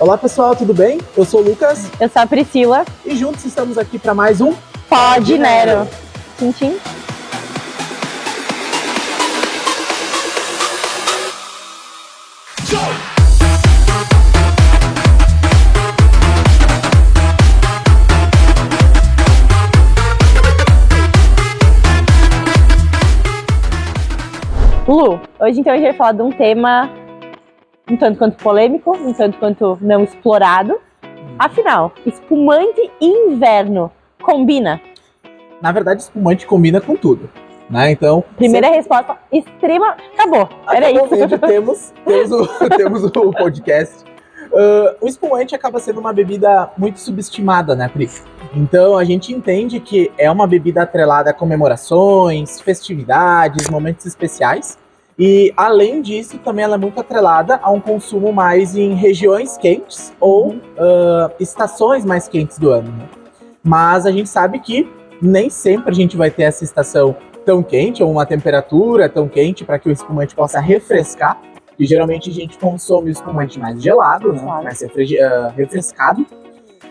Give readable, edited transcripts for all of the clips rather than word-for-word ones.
Olá pessoal, tudo bem? Eu sou o Lucas. Eu sou a Priscila. E juntos estamos aqui para mais um Pod Nero. Tchim, tchim. Lu, hoje então a gente vai falar de um tema um tanto quanto polêmico, um tanto quanto não explorado. Afinal, espumante e inverno combina? Na verdade, espumante combina com tudo, né? Então... Primeira resposta, extrema... Acabou, era isso. Temos o podcast. O espumante acaba sendo uma bebida muito subestimada, né, Pri? Então, a gente entende que é uma bebida atrelada a comemorações, festividades, momentos especiais. E, além disso, também ela é muito atrelada a um consumo mais em regiões quentes ou estações mais quentes do ano, né? Mas a gente sabe que nem sempre a gente vai ter essa estação tão quente ou uma temperatura tão quente para que o espumante possa refrescar. E geralmente a gente consome o espumante mais gelado, né? Mais refrescado.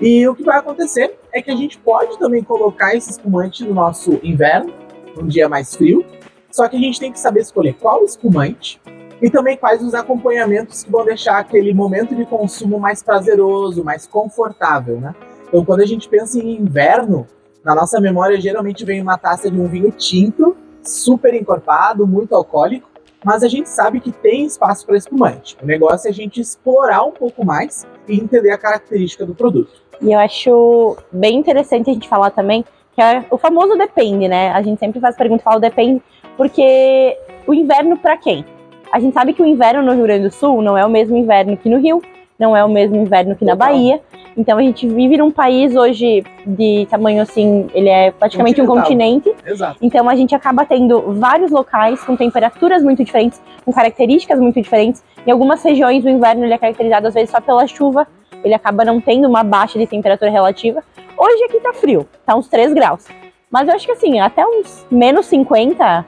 E o que vai acontecer é que a gente pode também colocar esse espumante no nosso inverno, num dia mais frio. Só que a gente tem que saber escolher qual espumante e também quais os acompanhamentos que vão deixar aquele momento de consumo mais prazeroso, mais confortável, né? Então, quando a gente pensa em inverno, na nossa memória geralmente vem uma taça de um vinho tinto, super encorpado, muito alcoólico, mas a gente sabe que tem espaço para espumante. O negócio é a gente explorar um pouco mais e entender a característica do produto. E eu acho bem interessante a gente falar também que é o famoso depende, né? A gente sempre faz pergunta e fala depende, porque o inverno para quem? A gente sabe que o inverno no Rio Grande do Sul não é o mesmo inverno que no Rio, não é o mesmo inverno que na Bahia. Então a gente vive num país hoje de tamanho assim, ele é praticamente um continente. Exato. Então a gente acaba tendo vários locais com temperaturas muito diferentes, com características muito diferentes. Em algumas regiões o inverno ele é caracterizado às vezes só pela chuva, ele acaba não tendo uma baixa de temperatura relativa. Hoje aqui tá frio, tá uns 3 graus. Mas eu acho que assim, até uns menos 50...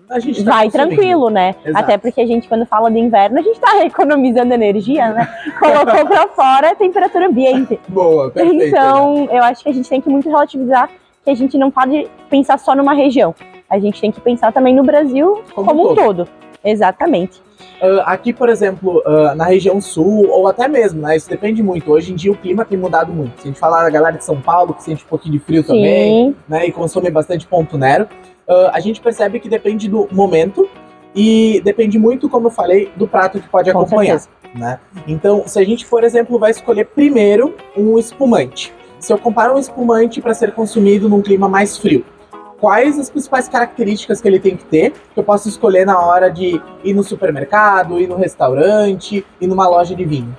a gente vai tranquilo, né? Exato. Até porque a gente, quando fala de inverno, a gente tá economizando energia, né? Colocou pra fora a temperatura ambiente. Boa, perfeito. Então, eu acho que a gente tem que muito relativizar que a gente não pode pensar só numa região. A gente tem que pensar também no Brasil como um todo. Exatamente. Aqui, por exemplo, na região sul, ou até mesmo, né? Isso depende muito. Hoje em dia o clima tem mudado muito. Se a gente falar da galera de São Paulo, que sente um pouquinho de frio também, né? E consome bastante ponto Nero. A gente percebe que depende do momento e depende muito, como eu falei, do prato que pode acompanhar, né? Então, se a gente, por exemplo, vai escolher primeiro um espumante. Se eu comparo um espumante para ser consumido num clima mais frio, quais as principais características que ele tem que ter, que eu posso escolher na hora de ir no supermercado, ir no restaurante, ir numa loja de vinho?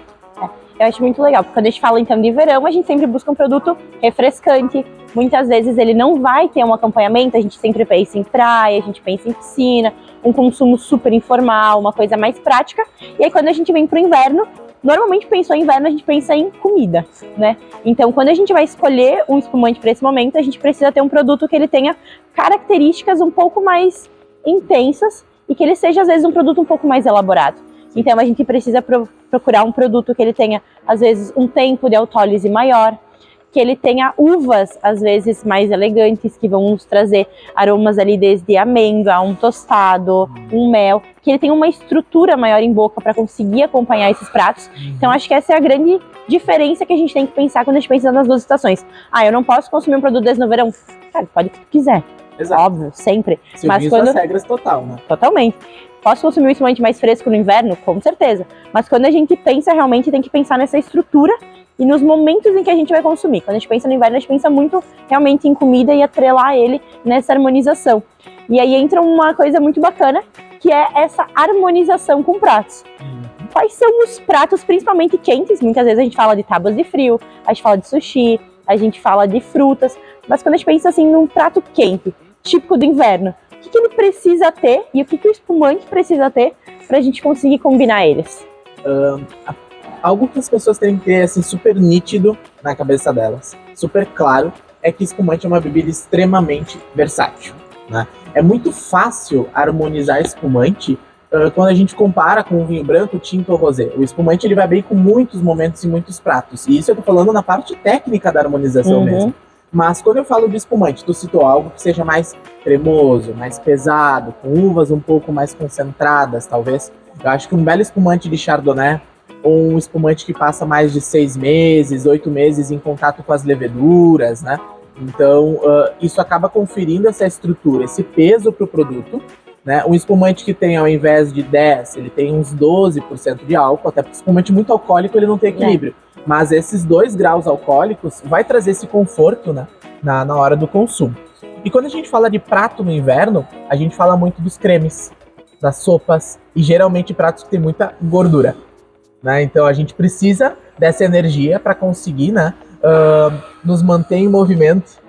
Eu acho muito legal, porque quando a gente fala então de verão, a gente sempre busca um produto refrescante. Muitas vezes ele não vai ter um acompanhamento, a gente sempre pensa em praia, a gente pensa em piscina, um consumo super informal, uma coisa mais prática. E aí quando a gente vem pro inverno, normalmente pensou em inverno, a gente pensa em comida, né? Então quando a gente vai escolher um espumante para esse momento, a gente precisa ter um produto que ele tenha características um pouco mais intensas e que ele seja às vezes um produto um pouco mais elaborado. Então a gente precisa procurar um produto que ele tenha, às vezes, um tempo de autólise maior, que ele tenha uvas, às vezes, mais elegantes, que vão nos trazer aromas ali desde amêndoa, um tostado, um mel, que ele tenha uma estrutura maior em boca para conseguir acompanhar esses pratos. Então acho que essa é a grande diferença que a gente tem que pensar quando a gente pensa nas duas estações. Eu não posso consumir um produto desse no verão? Cara, pode o que tu quiser. Exato. Óbvio, sempre. Mas quando as regras total, né? Totalmente. Posso consumir um espumante mais fresco no inverno? Com certeza. Mas quando a gente pensa realmente, tem que pensar nessa estrutura e nos momentos em que a gente vai consumir. Quando a gente pensa no inverno, a gente pensa muito realmente em comida e atrelar ele nessa harmonização. E aí entra uma coisa muito bacana, que é essa harmonização com pratos. Quais são os pratos, principalmente quentes? Muitas vezes a gente fala de tábuas de frio, a gente fala de sushi, a gente fala de frutas. Mas quando a gente pensa assim num prato quente, típico do inverno, o que ele precisa ter e o que o espumante precisa ter para a gente conseguir combinar eles? Algo que as pessoas têm que ter assim, super nítido na cabeça delas, super claro, é que espumante é uma bebida extremamente versátil, né? É muito fácil harmonizar espumante quando a gente compara com o vinho branco, tinto ou rosé. O espumante ele vai bem com muitos momentos e muitos pratos. E isso eu tô falando na parte técnica da harmonização mesmo. Mas quando eu falo de espumante, tu citou algo que seja mais cremoso, mais pesado, com uvas um pouco mais concentradas, talvez. Eu acho que um belo espumante de Chardonnay, ou um espumante que passa mais de 6 meses, 8 meses em contato com as leveduras, né? Então, isso acaba conferindo essa estrutura, esse peso para o produto, né? Um espumante que tem, ao invés de 10, ele tem uns 12% de álcool, até porque espumante muito alcoólico ele não tem equilíbrio. Mas esses 2 graus alcoólicos vai trazer esse conforto, né, na hora do consumo. E quando a gente fala de prato no inverno, a gente fala muito dos cremes, das sopas e geralmente pratos que tem muita gordura, né? Então a gente precisa dessa energia para conseguir, né, nos manter em movimento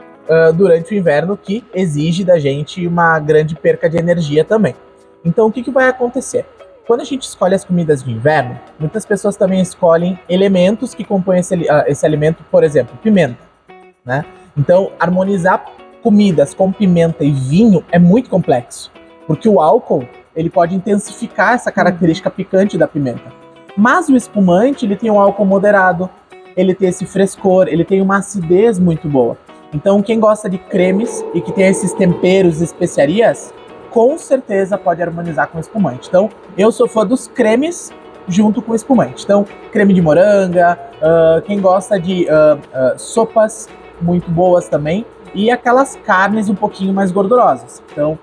durante o inverno, que exige da gente uma grande perca de energia também. Então o que vai acontecer? Quando a gente escolhe as comidas de inverno, muitas pessoas também escolhem elementos que compõem esse alimento, por exemplo, pimenta, né? Então, harmonizar comidas com pimenta e vinho é muito complexo, porque o álcool ele pode intensificar essa característica picante da pimenta. Mas o espumante ele tem um álcool moderado, ele tem esse frescor, ele tem uma acidez muito boa. Então, quem gosta de cremes e que tem esses temperos e especiarias, com certeza pode harmonizar com espumante. Então, eu sou fã dos cremes junto com espumante. Então, creme de moranga, quem gosta de sopas muito boas também, e aquelas carnes um pouquinho mais gordurosas. Então,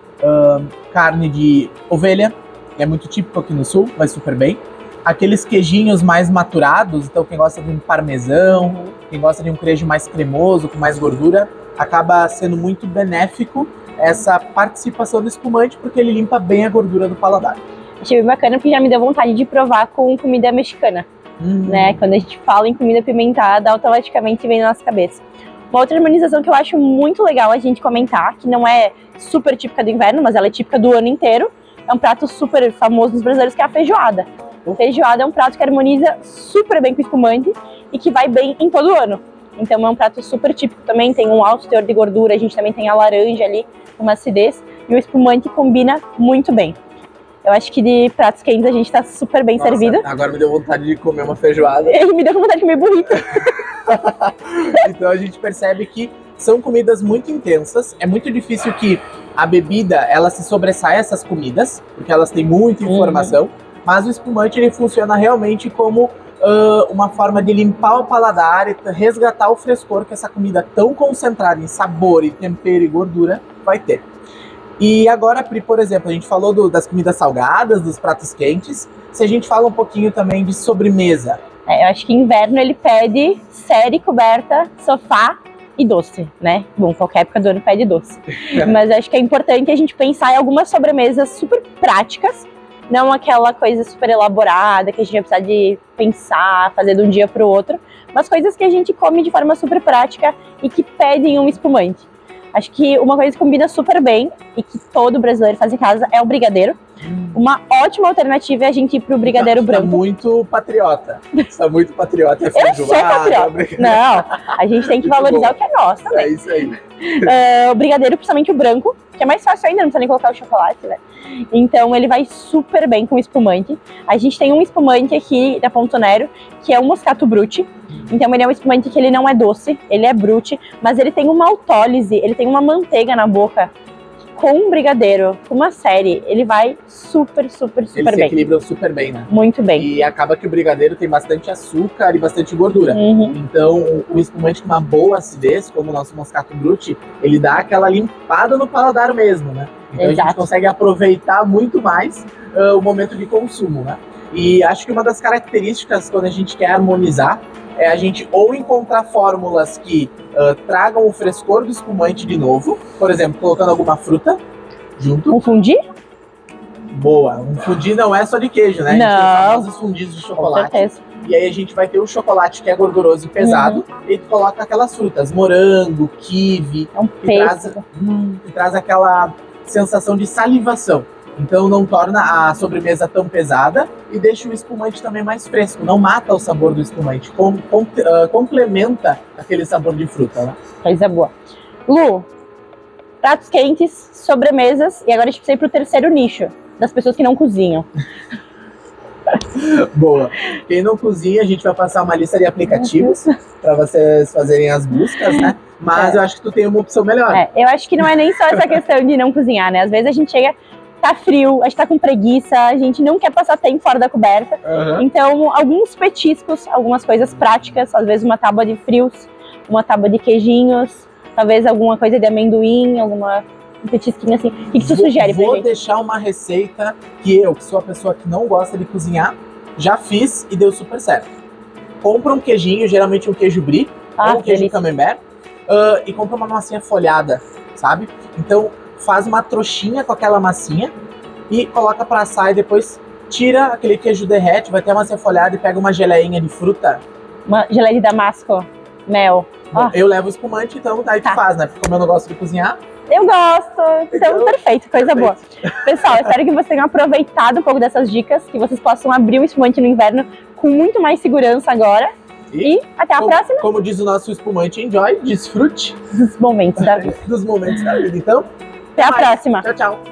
carne de ovelha, que é muito típico aqui no sul, vai super bem. Aqueles queijinhos mais maturados, então quem gosta de um parmesão, quem gosta de um queijo mais cremoso, com mais gordura, acaba sendo muito benéfico essa participação do espumante, porque ele limpa bem a gordura do paladar. Achei bem bacana, porque já me deu vontade de provar com comida mexicana, né? Quando a gente fala em comida pimentada, automaticamente vem na nossa cabeça. Uma outra harmonização que eu acho muito legal a gente comentar, que não é super típica do inverno, mas ela é típica do ano inteiro, é um prato super famoso dos brasileiros, que é a feijoada. A feijoada é um prato que harmoniza super bem com espumante e que vai bem em todo o ano. Então é um prato super típico também, tem um alto teor de gordura, a gente também tem a laranja ali, uma acidez, e o espumante combina muito bem. Eu acho que de pratos quentes a gente tá super bem servido. Agora me deu vontade de comer uma feijoada. Ele me deu vontade de comer burrito. Então a gente percebe que são comidas muito intensas. É muito difícil que a bebida ela se sobressaia a essas comidas, porque elas têm muita informação. Mas o espumante ele funciona realmente como uma forma de limpar o paladar e resgatar o frescor que essa comida tão concentrada em sabor, e tempero e gordura vai ter. E agora, Pri, por exemplo, a gente falou das comidas salgadas, dos pratos quentes. Se a gente fala um pouquinho também de sobremesa. Eu acho que inverno ele pede série, coberta, sofá e doce, né? Bom, qualquer época do ano pede doce. Mas eu acho que é importante a gente pensar em algumas sobremesas super práticas, não aquela coisa super elaborada que a gente vai precisar de pensar, fazer de um dia para o outro, mas coisas que a gente come de forma super prática e que pedem um espumante. Acho que uma coisa que combina super bem e que todo brasileiro faz em casa é o brigadeiro. Uma ótima alternativa é a gente ir pro brigadeiro branco. Tá muito patriota. Tá muito patriota. Eu sou patriota. Não, a gente tem que valorizar o que é nosso também. É isso aí. O brigadeiro, principalmente o branco, que é mais fácil ainda, não precisa nem colocar o chocolate, né? Então ele vai super bem com espumante. A gente tem um espumante aqui da Ponto Nero, que é o Moscato Brut. Então ele é um espumante que ele não é doce, ele é brute, mas ele tem uma autólise, ele tem uma manteiga na boca. Com um brigadeiro, com uma série, ele vai super Eles bem. se equilibram super bem, né? Muito bem. E acaba que o brigadeiro tem bastante açúcar e bastante gordura. Então, o espumante com uma boa acidez, como o nosso Moscato Brut, ele dá aquela limpada no paladar mesmo, né? Então a gente consegue aproveitar muito mais o momento de consumo, né? E acho que uma das características quando a gente quer harmonizar é a gente ou encontrar fórmulas que tragam o frescor do espumante de novo, por exemplo, colocando alguma fruta junto. Um fundi? Boa. Um fundi não é só de queijo, né? A gente tem os famosos fundis de chocolate. Com certeza. E aí a gente vai ter o chocolate que é gorduroso e pesado, e tu coloca aquelas frutas, morango, kiwi, que traz aquela sensação de salivação. Então não torna a sobremesa tão pesada e deixa o espumante também mais fresco. Não mata o sabor do espumante, complementa aquele sabor de fruta, né? Coisa boa. Lu, pratos quentes, sobremesas, e agora a gente precisa ir pro terceiro nicho, das pessoas que não cozinham. Boa. Quem não cozinha, a gente vai passar uma lista de aplicativos para vocês fazerem as buscas, né? Mas eu acho que tu tem uma opção melhor. Eu acho que não é nem só essa questão de não cozinhar, né? Às vezes a gente chega, tá frio, a gente tá com preguiça, a gente não quer passar tempo fora da coberta. Então, alguns petiscos, algumas coisas práticas, às vezes uma tábua de frios, uma tábua de queijinhos, talvez alguma coisa de amendoim, um petisquinho assim. O que tu sugere pra gente? Vou deixar uma receita que eu, que sou a pessoa que não gosta de cozinhar, já fiz e deu super certo. Compra um queijinho, geralmente um queijo brie, ou um queijo camembert, e compra uma massinha folhada, sabe? Então, faz uma trouxinha com aquela massinha e coloca pra assar e depois tira aquele queijo, derrete, vai ter a massinha folhada e pega uma geleinha de fruta. Uma geleia de damasco, mel. Bom, eu levo espumante, então daí tu faz, né? Porque como eu não gosto de cozinhar... Eu gosto, então perfeito, coisa boa. Pessoal, espero que vocês tenham aproveitado um pouco dessas dicas, que vocês possam abrir o espumante no inverno com muito mais segurança agora. E até a próxima. Como diz o nosso espumante Enjoy, desfrute dos momentos da vida. Dos momentos da vida. Então, até a próxima. Tchau, tchau.